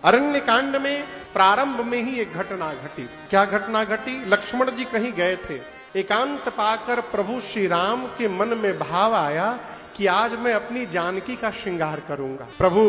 अरण्य कांड में प्रारंभ में ही एक घटना घटी। क्या घटना घटी? लक्ष्मण जी कहीं गए थे, एकांत पाकर प्रभु श्री राम के मन में भाव आया कि आज मैं अपनी जानकी का श्रृंगार करूंगा। प्रभु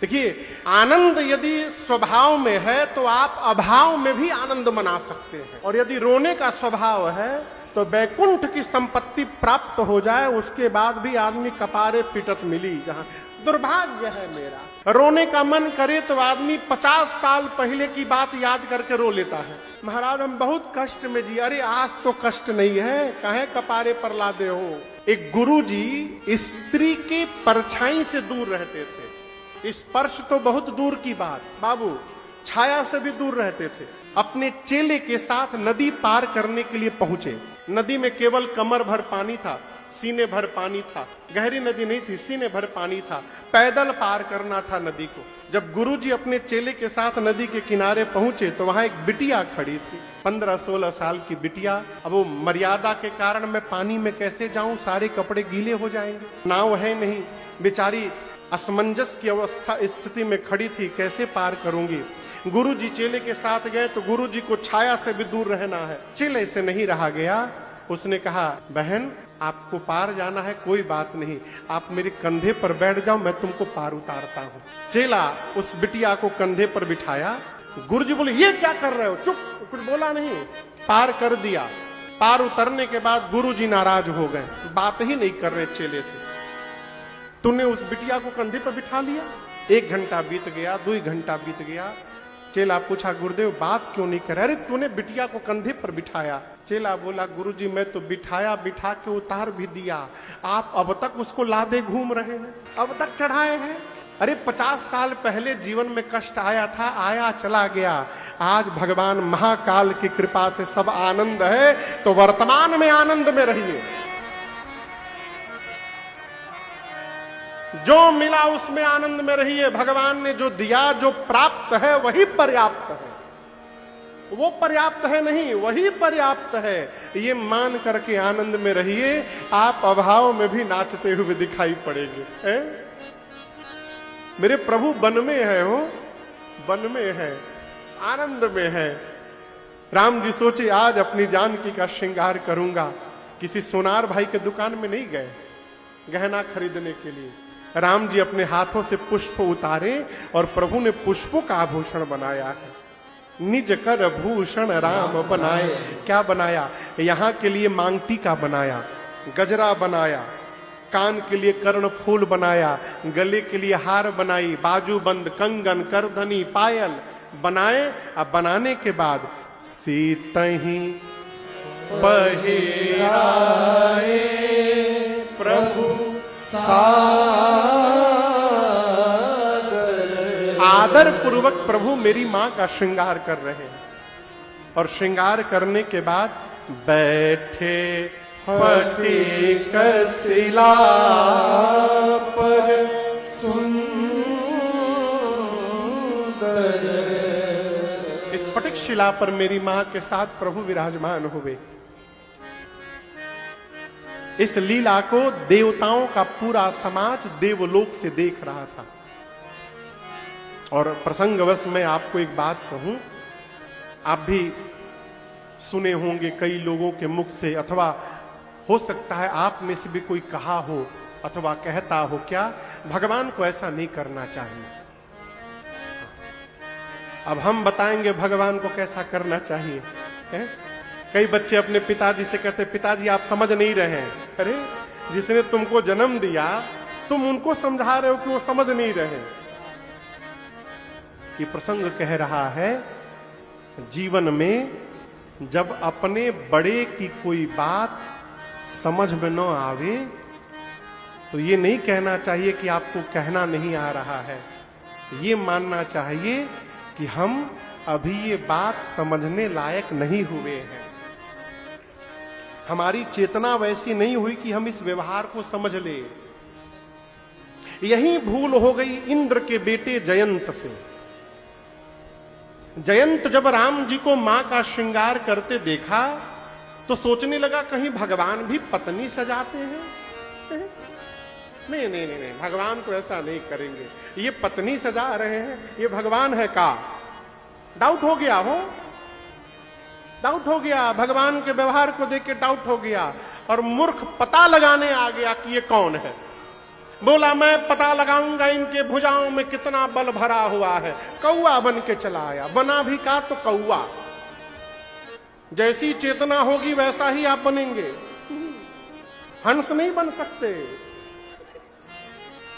देखिए, आनंद यदि स्वभाव में है तो आप अभाव में भी आनंद मना सकते हैं, और यदि रोने का स्वभाव है तो बैकुंठ की संपत्ति प्राप्त हो जाए उसके बाद भी आदमी कपारे पिटत मिली। जहां दुर्भाग्य है मेरा, रोने का मन करे तो आदमी 50 साल पहले की बात याद करके रो लेता है। महाराज हम बहुत कष्ट में जी। अरे आज तो कष्ट नहीं है, काहे कपारे पर लादे हो। एक गुरु जी स्त्री के परछाई से दूर रहते थे, स्पर्श तो बहुत दूर की बात, बाबू छाया से भी दूर रहते थे। अपने चेले के साथ नदी पार करने के लिए पहुंचे। नदी में केवल कमर भर पानी था, सीने भर पानी था, गहरी नदी नहीं थी, सीने भर पानी था, पैदल पार करना था नदी को। जब गुरुजी अपने चेले के साथ नदी के किनारे पहुंचे तो वहां एक बिटिया खड़ी थी, 15-16 साल की बिटिया। अब वो मर्यादा के कारण मैं पानी में कैसे जाऊं, सारे कपड़े गीले हो जाएंगे, नाव है नहीं, बेचारी असमंजस की अवस्था स्थिति में खड़ी थी, कैसे पार करूंगी। गुरुजी चेले के साथ गए तो गुरुजी को छाया से भी दूर रहना है। चेले से नहीं रहा गया, उसने कहा बहन आपको पार जाना है, कोई बात नहीं, आप मेरे कंधे पर बैठ जाओ, मैं तुमको पार उतारता हूं। चेला उस बिटिया को कंधे पर बिठाया। गुरुजी बोले ये क्या कर रहे हो, चुप, कुछ बोला नहीं, पार कर दिया। पार उतरने के बाद गुरुजी नाराज हो गए, बात ही नहीं कर रहे चेले से। तूने उस बिटिया को कंधे पर बिठा लिया। 1 घंटा बीत गया, 2 घंटा बीत गया। चेला पूछा गुरुदेव बात क्यों नहीं कर रहे? अरे तूने बिटिया को कंधे पर बिठाया। चेला बोला गुरुजी मैं तो बिठा के उतार भी दिया, आप अब तक उसको लादे घूम रहे हैं, अब तक चढ़ाए हैं। अरे 50 साल पहले जीवन में कष्ट आया था, आया चला गया। आज भगवान महाकाल की कृपा से सब आनंद है, तो वर्तमान में आनंद में रहिए। जो मिला उसमें आनंद में रहिए। भगवान ने जो दिया, जो प्राप्त है वही पर्याप्त है, वो पर्याप्त है नहीं, वही पर्याप्त है। ये मान करके आनंद में रहिए, आप अभाव में भी नाचते हुए दिखाई पड़ेंगे। मेरे प्रभु वन में है, हो वन में है, आनंद में है। राम जी सोचे आज अपनी जानकी का श्रृंगार करूंगा। किसी सोनार भाई के दुकान में नहीं गए गहना खरीदने के लिए। राम जी अपने हाथों से पुष्प उतारे और प्रभु ने पुष्पों का आभूषण बनाया है। निज कर भूषण राम बनाए। क्या बनाया? यहाँ के लिए मांग टीका बनाया, गजरा बनाया, कान के लिए कर्ण फूल बनाया, गले के लिए हार बनाई, बाजूबंद, कंगन, करधनी, पायल बनाए। अब बनाने के बाद सीतही पहिराए प्रभु आदर पूर्वक प्रभु मेरी मां का श्रृंगार कर रहे हैं। और श्रृंगार करने के बाद बैठे फटिक शिला पर सुंदर। इस फटिक शिला पर मेरी मां के साथ प्रभु विराजमान हुए। इस लीला को देवताओं का पूरा समाज देवलोक से देख रहा था। और प्रसंगवश मैं आपको एक बात कहूं, आप भी सुने होंगे कई लोगों के मुख से, अथवा हो सकता है आप में से भी कोई कहा हो अथवा कहता हो, क्या भगवान को ऐसा नहीं करना चाहिए। अब हम बताएंगे भगवान को कैसा करना चाहिए। है? कई बच्चे अपने पिताजी से कहते पिताजी आप समझ नहीं रहे हैं। अरे जिसने तुमको जन्म दिया तुम उनको समझा रहे हो कि वो समझ नहीं रहे। ये प्रसंग कह रहा है जीवन में जब अपने बड़े की कोई बात समझ में न आवे तो ये नहीं कहना चाहिए कि आपको कहना नहीं आ रहा है। ये मानना चाहिए कि हम अभी ये बात समझने लायक नहीं हुए हैं, हमारी चेतना वैसी नहीं हुई कि हम इस व्यवहार को समझ ले। यही भूल हो गई इंद्र के बेटे जयंत से। जयंत जब राम जी को मां का श्रृंगार करते देखा तो सोचने लगा कहीं भगवान भी पत्नी सजाते हैं। नहीं नहीं नहीं नहीं, भगवान तो ऐसा नहीं करेंगे, ये पत्नी सजा रहे हैं, ये भगवान है का? डाउट हो गया हो, डाउट हो गया, भगवान के व्यवहार को देख के डाउट हो गया, और मूर्ख पता लगाने आ गया कि ये कौन है। बोला मैं पता लगाऊंगा इनके भुजाओं में कितना बल भरा हुआ है। कौआ बन के चला आया, बना भी का तो कौआ। जैसी चेतना होगी वैसा ही आप बनेंगे, हंस नहीं बन सकते।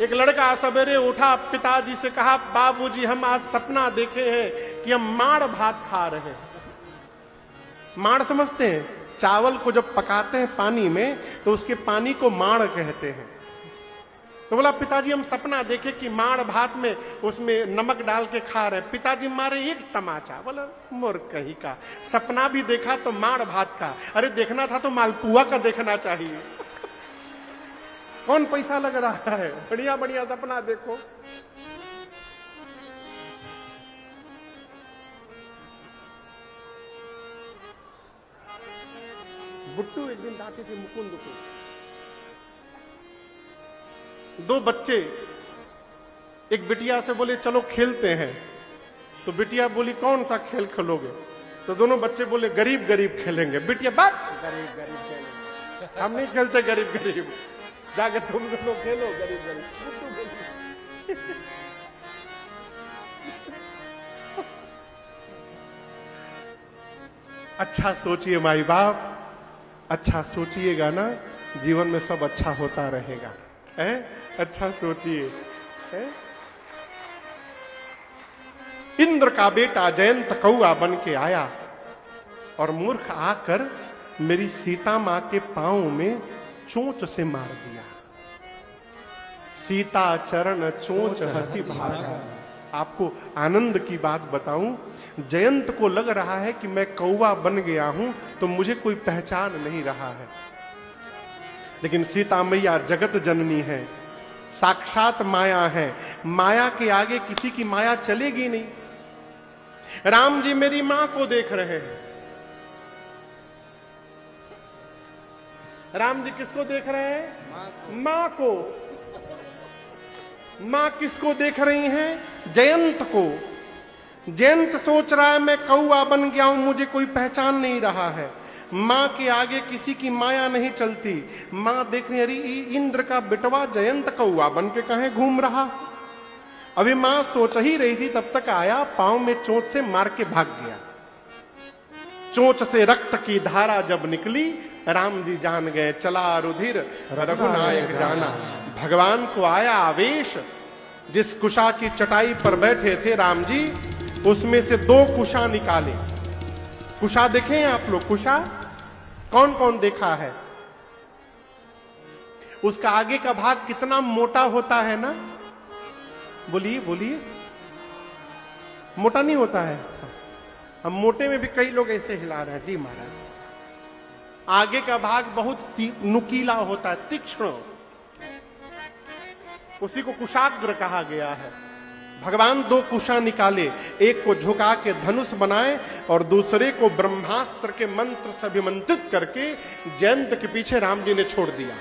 एक लड़का सवेरे उठा, पिताजी से कहा बाबूजी हम आज सपना देखे हैं कि हम माड़ भात खा रहे हैं। माड़ समझते हैं? चावल को जब पकाते हैं पानी में तो उसके पानी को माड़ कहते हैं। तो बोला पिताजी हम सपना देखे कि माड़ भात में उसमें नमक डाल के खा रहे हैं। पिताजी मारे एक तमाचा, बोला मूर्ख कहीं का, सपना भी देखा तो माड़ भात का, अरे देखना था तो मालपुआ का देखना चाहिए। कौन पैसा लग रहा है, बढ़िया बढ़िया सपना देखो। बुट्टू एक दिन जाते थे मुकुंद को, दो बच्चे एक बिटिया से बोले चलो खेलते हैं। तो बिटिया बोली कौन सा खेल खेलोगे? तो दोनों बच्चे बोले गरीब गरीब खेलेंगे। बिटिया बात गरीब गरीब खेलेंगे, हम नहीं खेलते गरीब गरीब, जाके तुम दोनों खेलो गरीब गरीब। अच्छा सोचिए माई बाप, अच्छा सोचिएगा ना, जीवन में सब अच्छा होता रहेगा। है? अच्छा सोचिए। इंद्र का बेटा जयंत कौआ बन के आया और मूर्ख आकर मेरी सीता मां के पांव में चोंच से मार दिया। सीता चरण चोंच हति भागा। आपको आनंद की बात बताऊं, जयंत को लग रहा है कि मैं कौवा बन गया हूं तो मुझे कोई पहचान नहीं रहा है, लेकिन सीता मैया जगत जननी है, साक्षात माया है, माया के आगे किसी की माया चलेगी नहीं। राम जी मेरी मां को देख रहे हैं। राम जी किसको देख रहे हैं? मां को। मां किसको देख रही हैं? जयंत को। जयंत सोच रहा है मैं कौआ बन गया हूं, मुझे कोई पहचान नहीं रहा है। मां के आगे किसी की माया नहीं चलती। मां देख रही, अरे इंद्र का बिटवा जयंत कौआ बन के कहीं घूम रहा। अभी मां सोच ही रही थी, तब तक आया, पांव में चोट से मार के भाग गया। चोट से रक्त की धारा जब निकली, राम जी जान गए, चला रुधिर रघुनायक जाना। भगवान को आया आवेश। जिस कुशा की चटाई पर बैठे थे राम जी, उसमें से दो कुशा निकाले। कुशा देखें आप लोग? कुशा कौन कौन देखा है? उसका आगे का भाग कितना मोटा होता है ना? बोलिए बोलिए, मोटा नहीं होता है? हम मोटे में भी कई लोग ऐसे हिला रहे हैं। जी महाराज, आगे का भाग बहुत नुकीला होता है, तीक्ष्ण, उसी को कुशाग्र कहा गया है। भगवान दो कुशा निकाले, एक को झुका के धनुष बनाए और दूसरे को ब्रह्मास्त्र के मंत्र से अभिमंत्रित करके जयंत के पीछे राम जी ने छोड़ दिया।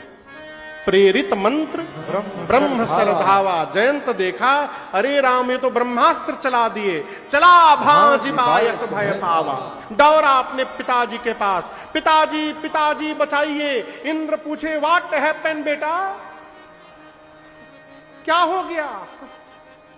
प्रेरित मंत्र ब्रह्म सरधावा। जयंत देखा, अरे राम ये तो ब्रह्मास्त्र चला दिए। चला भांज बायस भय पावा, दौड़ा अपने पिताजी के पास। पिताजी पिताजी बचाइए। इंद्र पूछे व्हाट हैपेंड बेटा, क्या हो गया,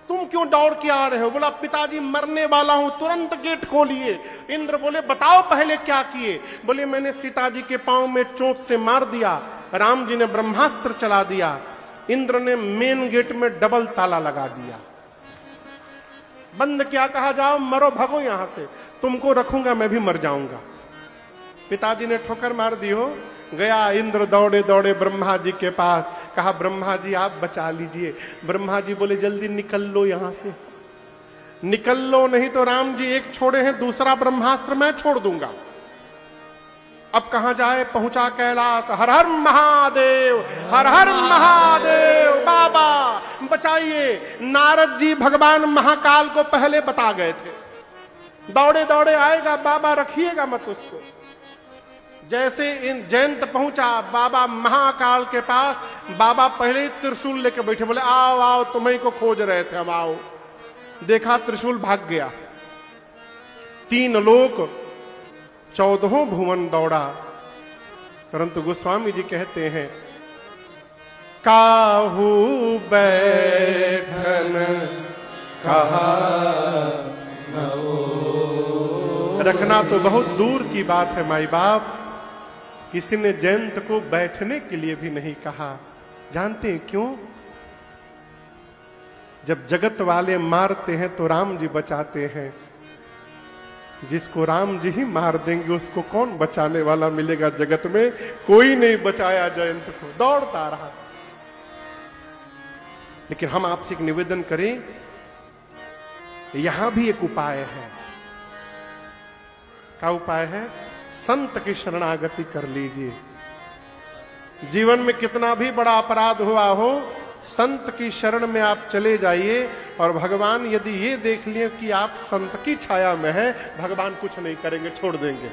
तुम क्यों दौड़ के आ रहे हो? बोला पिताजी मरने वाला हूं, तुरंत गेट खोलिए। इंद्र बोले बताओ पहले क्या किए? बोले मैंने सीता जी के पांव में चोट से मार दिया, राम जी ने ब्रह्मास्त्र चला दिया। इंद्र ने मेन गेट में डबल ताला लगा दिया, बंद क्या, कहा जाओ मरो भगो यहां से, तुमको रखूंगा मैं भी मर जाऊंगा। पिताजी ने ठोकर मार दी हो। गया इंद्र दौड़े दौड़े ब्रह्मा जी के पास, कहा ब्रह्मा जी आप बचा लीजिए। ब्रह्मा जी बोले जल्दी निकल लो यहां से, निकल लो, नहीं तो राम जी एक छोड़े हैं, दूसरा ब्रह्मास्त्र मैं छोड़ दूंगा। अब कहां जाए? पहुंचा कैलाश। हर हर महादेव, हर हर महादेव, बाबा बचाइए। नारद जी भगवान महाकाल को पहले बता गए थे, दौड़े दौड़े आएगा, बाबा रखिएगा मत उसको। जैसे इन जयंत पहुंचा बाबा महाकाल के पास, बाबा पहले ही त्रिशूल लेके बैठे, बोले आओ आओ तुम्हें को खोज रहे थे, अब आओ। देखा त्रिशूल भाग गया। 3 लोक 14 भुवन दौड़ा, परंतु गोस्वामी जी कहते हैं काहू बैठन कहा न हो। रखना तो बहुत दूर की बात है माई बाप, किसी ने जयंत को बैठने के लिए भी नहीं कहा। जानते हैं क्यों? जब जगत वाले मारते हैं तो राम जी बचाते हैं, जिसको राम जी ही मार देंगे उसको कौन बचाने वाला मिलेगा जगत में? कोई नहीं बचाया जयंत को, दौड़ता रहा। लेकिन हम आपसे एक निवेदन करें, यहां भी एक उपाय है। क्या उपाय है? संत की शरणागति कर लीजिए। जीवन में कितना भी बड़ा अपराध हुआ हो, संत की शरण में आप चले जाइए, और भगवान यदि ये देख लिए कि आप संत की छाया में है, भगवान कुछ नहीं करेंगे, छोड़ देंगे।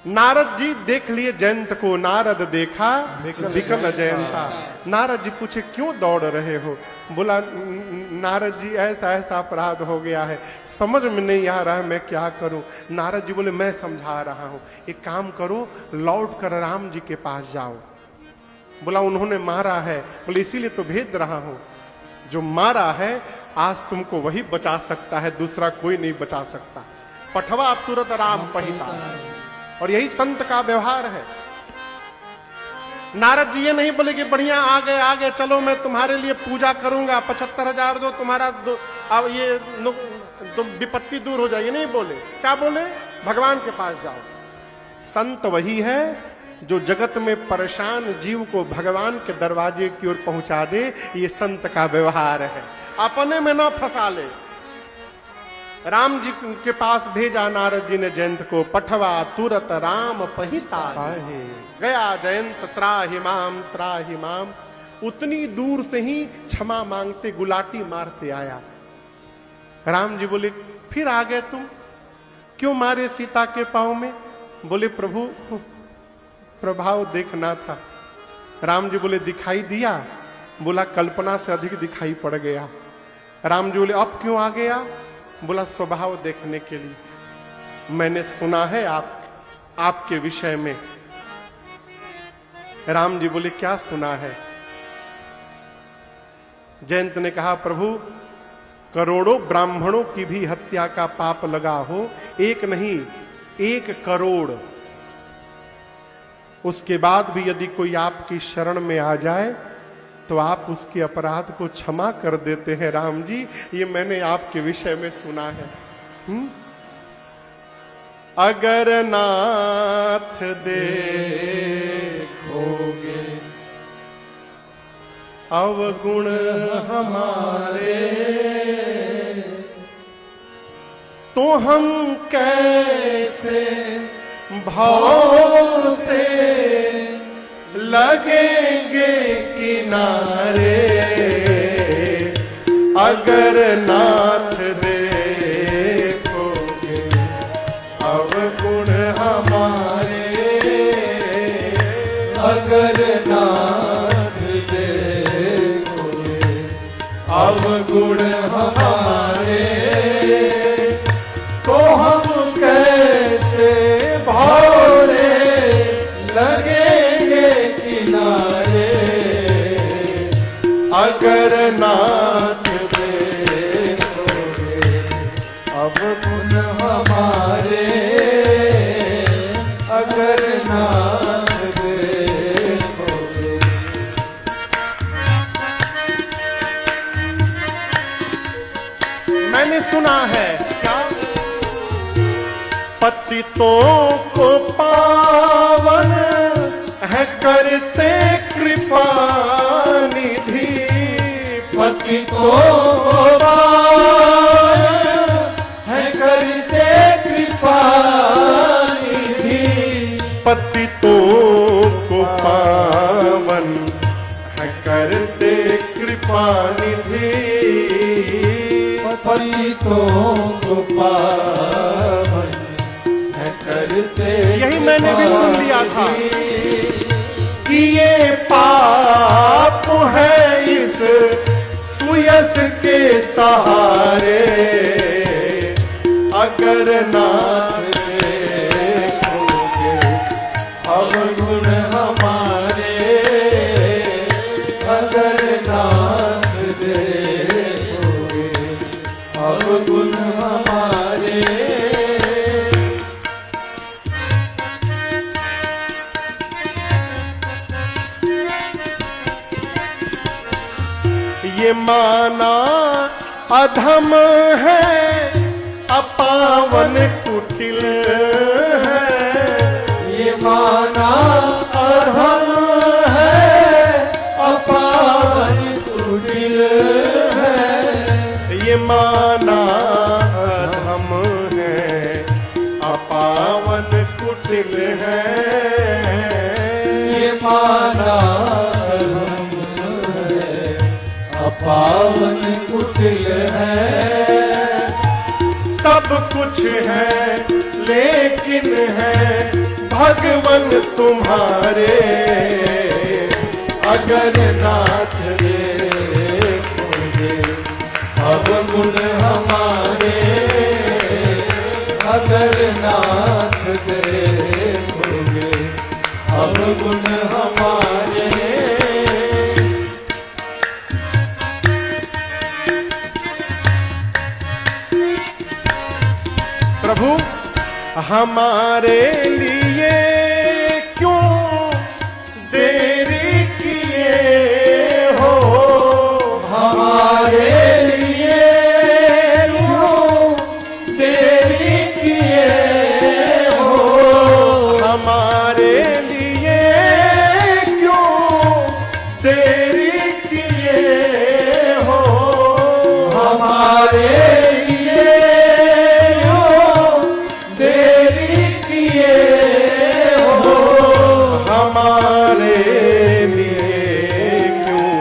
नारद जी देख लिए जयंत को, नारद देखा विकल जयंता। नारद जी पूछे क्यों दौड़ रहे हो? बोला नारद जी ऐसा ऐसा अपराध हो गया है, समझ में नहीं आ रहा है मैं क्या करूं। नारद जी बोले मैं समझा रहा हूं, एक काम करो, लौट कर राम जी के पास जाओ। बोला उन्होंने मारा है। बोले इसीलिए तो भेज रहा हूं, जो मारा है आज तुमको वही बचा सकता है, दूसरा कोई नहीं बचा सकता। पठवा तुरत राम पहिता। और यही संत का व्यवहार है। नारद जी ये नहीं बोले कि बढ़िया आगे आगे चलो मैं तुम्हारे लिए पूजा करूंगा, 75,000 दो, तुम्हारा अब ये विपत्ति दूर हो जाएगी, नहीं बोले। क्या बोले? भगवान के पास जाओ। संत वही है जो जगत में परेशान जीव को भगवान के दरवाजे की ओर पहुंचा दे। ये संत का व्यवहार है, अपने में ना फंसा ले। राम जी के पास भेजा नारद जी ने जयंत को, पठवा तुरत राम पहिता गया जयंत त्राहि माम। उतनी दूर से ही क्षमा मांगते गुलाटी मारते आया। राम जी बोले फिर आ गए तुम, क्यों मारे सीता के पांव में? बोले प्रभु प्रभाव देखना था। राम जी बोले दिखाई दिया? बोला कल्पना से अधिक दिखाई पड़ गया। राम जी बोले अब क्यों आ गया? बोला स्वभाव देखने के लिए, मैंने सुना है आपके विषय में। राम जी बोले क्या सुना है? जयंत ने कहा प्रभु करोड़ों ब्राह्मणों की भी हत्या का पाप लगा हो, एक नहीं 1 करोड़, उसके बाद भी यदि कोई आपकी शरण में आ जाए तो आप उसके अपराध को क्षमा कर देते हैं। राम जी ये मैंने आपके विषय में सुना है। अगर नाथ देखोगे अवगुण हमारे, तो हम कैसे भाव से लगेंगे किनारे। अगर नाथ देखोगे अवगुण हमारे, अगर नाथ देखोगे अवगुण हमारे, तो हम कैसे भाव से लगेंगे किनारे। अगर नाथ देखोगे अवगुण हमारे, अगर नाथ देखोगे। मैंने सुना है क्या? पतितों को पावन है करते कृपा निधि। पतितों को पावन है करते कृपा निधि। पतितों को पावन है करते कृपा निधि। पतितों को पावन है करते यही मैंने भी सुन लिया था कि ये पाप है इस सुयस के सहारे, अगर नाथ देखोगे अवगुण हमारे, अगर नाथ देखोगे अवगुण हमारे। ये माना अधम है, अपावन कुटिल है। ये माना अधम है, अपावन कुटिल है। ये माना अधम है, अपावन कुटिल है। ये माना अधम है, अपावन कुटिल है। सब कुछ है लेकिन है भगवन तुम्हारे, अगर नाथ देखोगे अवगुण हमारे, अगर नाथ देखोगे अवगुण हमारे। प्रभु हमारे लिए क्यों देरी किए हो, हमारे लिए क्यों देरी किए हो, हमारे लिए क्यों देरी किए हो, हमारे हमारे लिए क्यों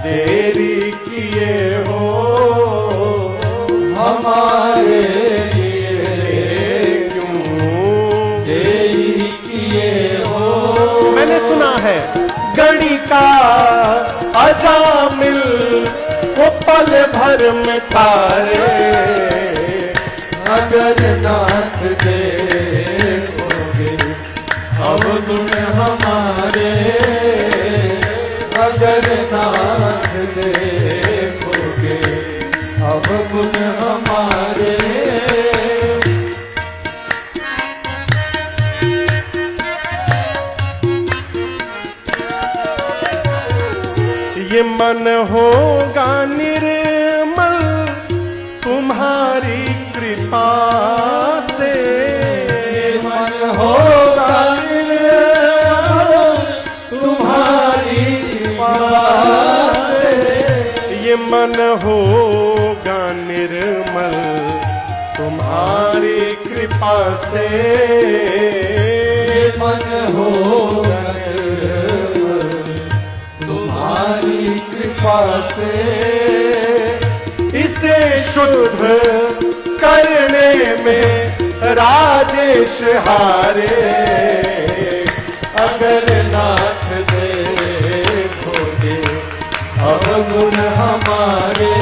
देरी किए हो, हमारे लिए क्यों देरी किए हो। मैंने सुना है गड़ी का अजामिल वो पल भर में तारे, अगर नाथ देखोगे अवगुण हमारे, अगर नाथ देखोगे अवगुण हमारे। ये मन होगा निर्मल तुम्हारी कृपा से, मन होगा निर्मल तुम्हारी कृपा से, ये मन होगा निर्मल तुम्हारी कृपा से, ये मन होगा निर्मल तुम्हारी कृपा से। इसे शुद्ध करने में राजेश हारे, अगर नाथ देखोगे अवगुण हमारे,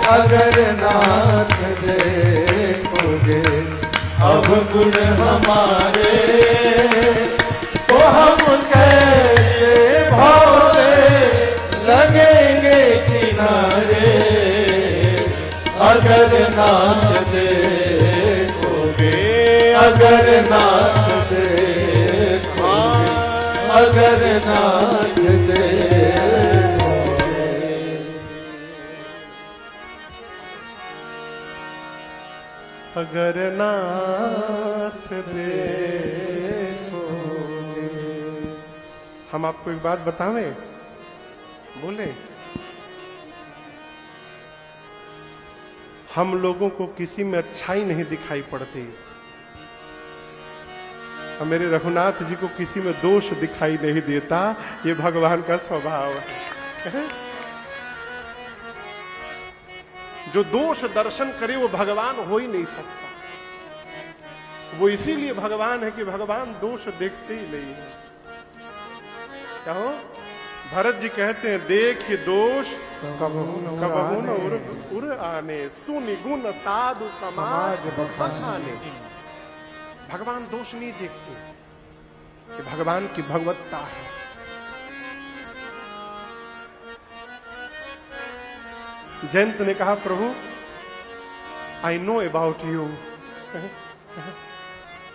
अगर नाथ देखोगे अवगुण हमारे। तो हम कैसे भोले लगेंगे किनारे, अगर नाथ देखोगे, अगर नाथ देखोगे, अगर नाथ देखोगे। अगर नाथ देखोगे। हम आपको एक बात बतावें, बोले हम लोगों को किसी में अच्छाई नहीं दिखाई पड़ती, और मेरे रघुनाथ जी को किसी में दोष दिखाई नहीं देता। ये भगवान का स्वभाव है। जो दोष दर्शन करे वो भगवान हो ही नहीं सकता। वो इसीलिए भगवान है कि भगवान दोष देखते ही नहीं है। क्या हो? भरत जी कहते हैं देख दोष कबहू न उर आने, सुनिगुण साधु समाज बखाने। भगवान दोष नहीं देखते, कि भगवान की भगवत्ता है। जयंत ने कहा प्रभु आई नो अबाउट यू,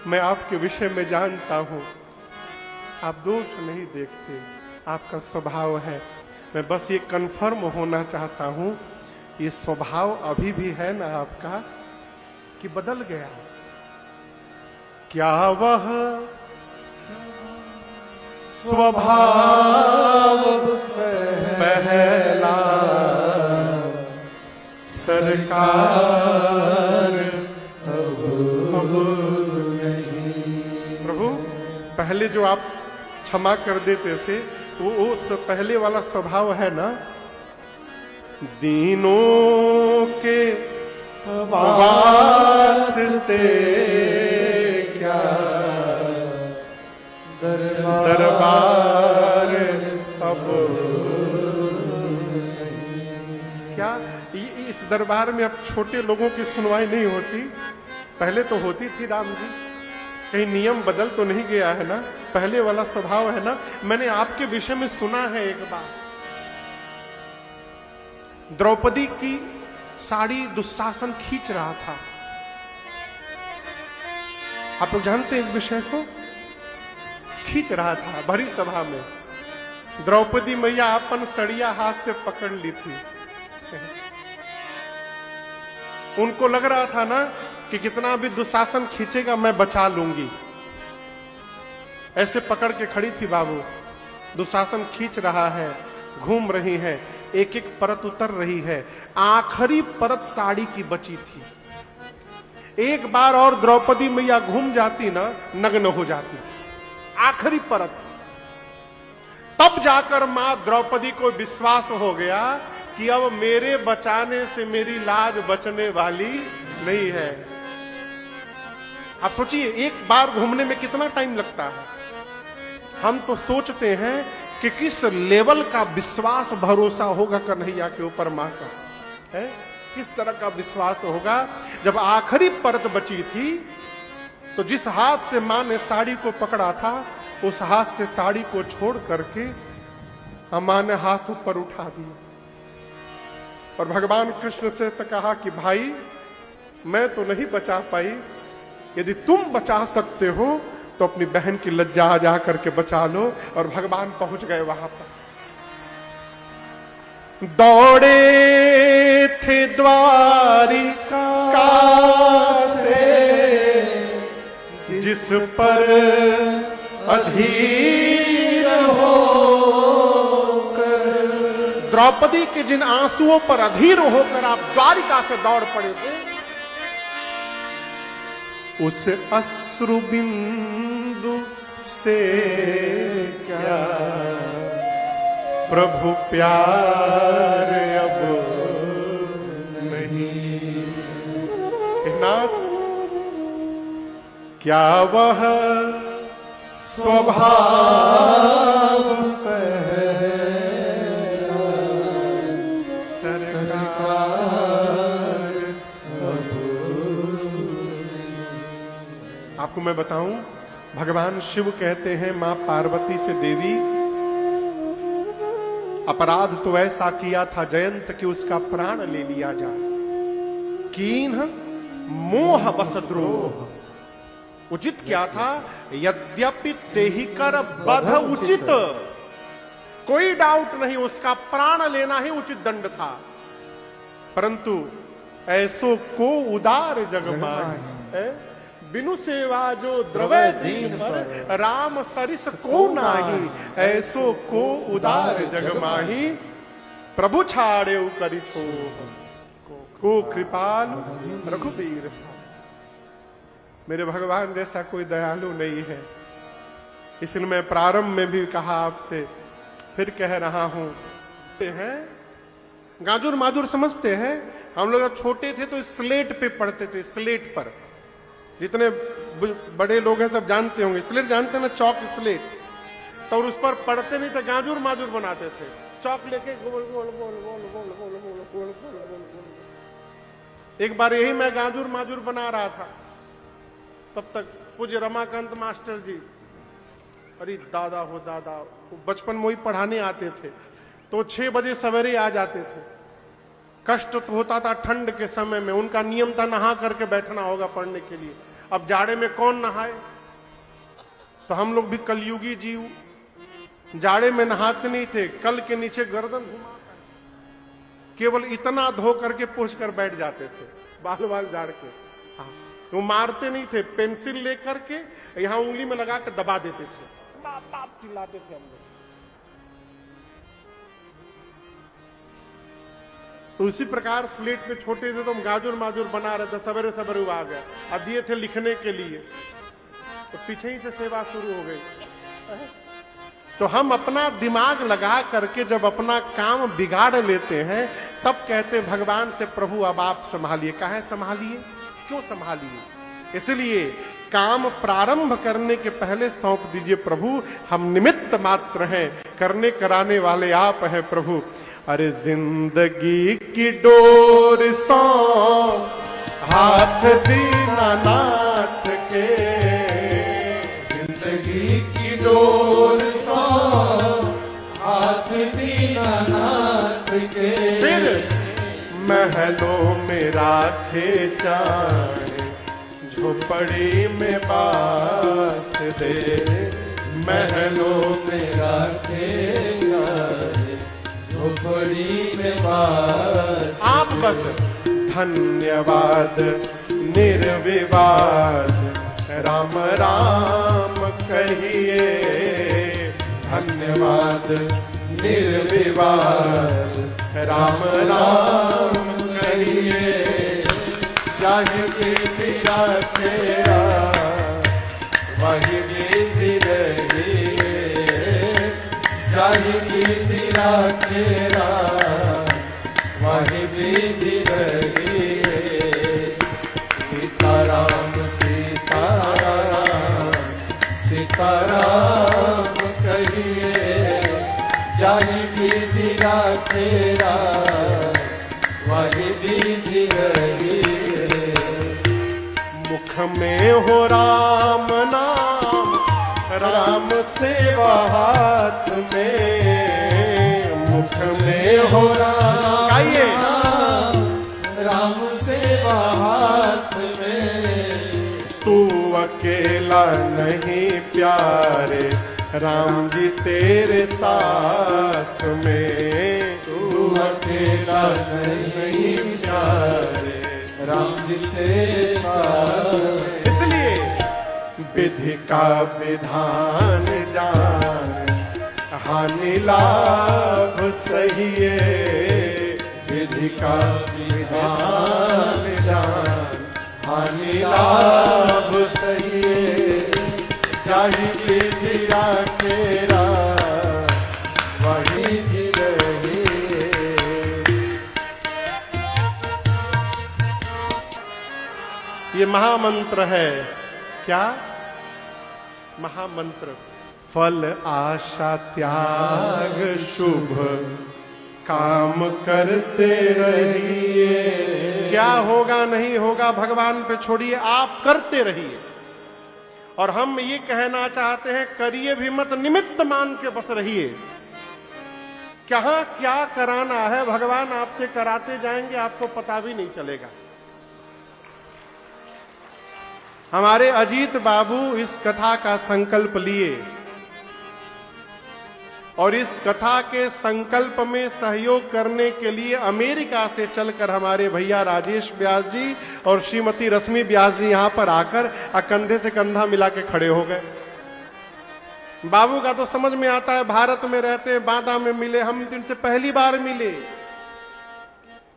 मैं आपके विषय में जानता हूं, आप दोष नहीं देखते, आपका स्वभाव है। मैं बस ये कंफर्म होना चाहता हूं, ये स्वभाव अभी भी है ना आपका कि बदल गया? क्या वह स्वभाव पहला सरकार अब नहीं? प्रभु पहले जो आप क्षमा कर देते थे वो उस पहले वाला स्वभाव है ना? दीनों के वास्ते क्या दरबार अब क्या? इस दरबार में अब छोटे लोगों की सुनवाई नहीं होती, पहले तो होती थी राम जी। कहीं नियम बदल तो नहीं गया है ना? पहले वाला स्वभाव है ना? मैंने आपके विषय में सुना है एक बार, द्रौपदी की साड़ी दुशासन खींच रहा था। आप लोग जानते हैं इस विषय को? खींच रहा था भरी सभा में। द्रौपदी मैया अपन सड़िया हाथ से पकड़ ली थी। उनको लग रहा था ना कि कितना भी दुशासन खींचेगा मैं बचा लूंगी, ऐसे पकड़ के खड़ी थी बाबू। दुशासन खींच रहा है, घूम रही है, एक एक परत उतर रही है, आखिरी परत साड़ी की बची थी। एक बार और द्रौपदी मैया घूम जाती ना, नग्न हो जाती, आखिरी परत। तब जाकर मां द्रौपदी को विश्वास हो गया कि अब मेरे बचाने से मेरी लाज बचने वाली नहीं है। आप सोचिए एक बार घूमने में कितना टाइम लगता है। हम तो सोचते हैं कि किस लेवल का विश्वास भरोसा होगा कन्हैया के ऊपर मां का, है किस तरह का विश्वास होगा। जब आखिरी परत बची थी तो जिस हाथ से मां ने साड़ी को पकड़ा था उस हाथ से साड़ी को छोड़ करके मां ने हाथ ऊपर उठा दिया और भगवान कृष्ण से कहा कि भाई मैं तो नहीं बचा पाई, यदि तुम बचा सकते हो तो अपनी बहन की लज्जा आ जा करके बचा लो। और भगवान पहुंच गए वहां पर। दौड़े थे द्वारिका से जिस पर अधीर होकर, द्रौपदी के जिन आंसुओं पर अधीर होकर आप द्वारिका से दौड़ पड़े थे, उस अश्रु बिंदु से क्या प्रभु प्यार अब नहीं? नाथ क्या वह स्वभाव सरकार अब? आपको मैं बताऊं, भगवान शिव कहते हैं मां पार्वती से, देवी अपराध तो ऐसा किया था जयंत कि उसका प्राण ले लिया जाए। कीन्ह मोह बस द्रोह, उचित क्या था? यद्यपि तेहि कर बध उचित, कोई डाउट नहीं, उसका प्राण लेना ही उचित दंड था। परंतु ऐसो को उदार जग माहि, बिनु सेवा जो द्रवै दीन पर, राम सरिस को नाही, ऐसो को उदार जग माहि, प्रभु छाड़े करि छोह, को कृपाल रघुबीर। मेरे भगवान जैसा कोई दयालु नहीं है। इसलिए मैं प्रारंभ में भी कहा आपसे, फिर कह रहा हूं, गाजुर माजुर समझते हैं हम लोग। जब छोटे थे तो स्लेट पे पढ़ते थे, स्लेट पर जितने बड़े लोग हैं सब जानते होंगे, स्लेट जानते हैं ना, चौक स्लेट। तो उस पर पढ़ते नहीं थे, गाजूर माजूर बनाते थे। चौक लेके गोल गोल गोल गोल गोल गोल गोल गोल गोल गोल गोल। एक बार यही मैं गाजूर माजूर बना रहा था, तब तक पूज्य रमाकांत मास्टर जी, अरे दादा हो दादा, बचपन में वही पढ़ाने आते थे। तो 6 बजे सवेरे आ जाते थे। कष्ट तो होता था ठंड के समय में, उनका नियम था नहा करके बैठना होगा पढ़ने के लिए। अब जाड़े में कौन नहाए, तो हम लोग भी कलयुगी जीव, जाड़े में नहाते नहीं थे। कल के नीचे गर्दन घुमा केवल इतना धो करके पूछ कर बैठ जाते थे, बाल बाल झाड़ के। हाँ, वो मारते नहीं थे, पेंसिल लेकर के यहां उंगली में लगा के दबा देते थे, बाप बाप चिल्लाते थे हम लोग। तो इसी प्रकार स्लेट पे छोटे थे तो हम गाजर माजूर बना रहे थे, सवेरे सवेरे वो आ गया और दिए थे लिखने के लिए, तो पीछे ही से सेवा शुरू हो गई। तो हम अपना दिमाग लगा करके जब अपना काम बिगाड़ लेते हैं, तब कहते भगवान से प्रभु अब आप संभालिए। काहे संभालिए, क्यों संभालिए? इसलिए काम प्रारंभ करने के पहले सौंप दीजिए प्रभु, हम निमित्त मात्र हैं, करने कराने वाले आप हैं प्रभु। अरे जिंदगी की डोर सौंप हाथ दीनानाथ के, जिंदगी की डोर सौंप हाथ दीनानाथ के। फिर महलों में राखे जाए, झोपड़ी में बास दे, महलों में राखे जाए, झोपड़ी में बास। आप बस धन्यवाद निर्विवाद राम राम कहिए, धन्यवाद निर्विवाद राम राम कहिए। जाहि विधि तेरा वही विधि रहिए, जाहि विधि तेरा वही विधि रहिए। सीताराम सीताराम सीताराम कहिए, जाहि विधि तेरा वही विधि रहिए। मुख में हो राम नाम, राम सेवा हाथ में, मुख में हो राम, गाइए, राम सेवा हाथ में। तू अकेला नहीं प्यारे, राम जी तेरे साथ में, तू अकेला नहीं प्यारे, राम जी तेरे साथ। इसलिए विधि का विधान जान, हानि लाभ सहिए, विधि का विधान जान, हानि लाभ सहिए। जाहि विधि तेरा वही विधि रहिए। ये महामंत्र है। क्या महामंत्र? फल आशा त्याग शुभ काम करते रहिए। क्या होगा नहीं होगा भगवान पे छोड़िए, आप करते रहिए। और हम ये कहना चाहते हैं, करिए भी मत, निमित्त मान के बस रहिए। कहां क्या कराना है भगवान आपसे कराते जाएंगे, आपको पता भी नहीं चलेगा। हमारे अजीत बाबू इस कथा का संकल्प लिए और इस कथा के संकल्प में सहयोग करने के लिए अमेरिका से चलकर हमारे भैया राजेश व्यास जी और श्रीमती रश्मि व्यास जी यहां पर आकर कंधे से कंधा मिला के खड़े हो गए। बाबू का तो समझ में आता है, भारत में रहते हैं, बांदा में मिले, हम तो इनसे पहली बार मिले।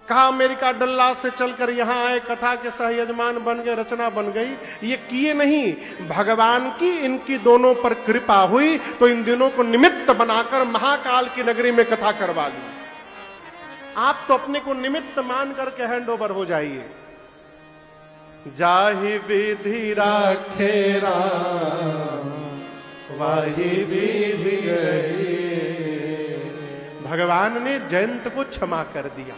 कहा अमेरिका डल्लास से चलकर यहां आए, कथा के सहयजमान बन गए, रचना बन गई। ये किए नहीं, भगवान की इनकी दोनों पर कृपा हुई तो इन दिनों को निमित्त बनाकर महाकाल की नगरी में कथा करवा ली। आप तो अपने को निमित्त मान करके हैंड ओवर हो जाइए। जाहि विधि राखे राम वाही विधि गई। भगवान ने जयंत को क्षमा कर दिया।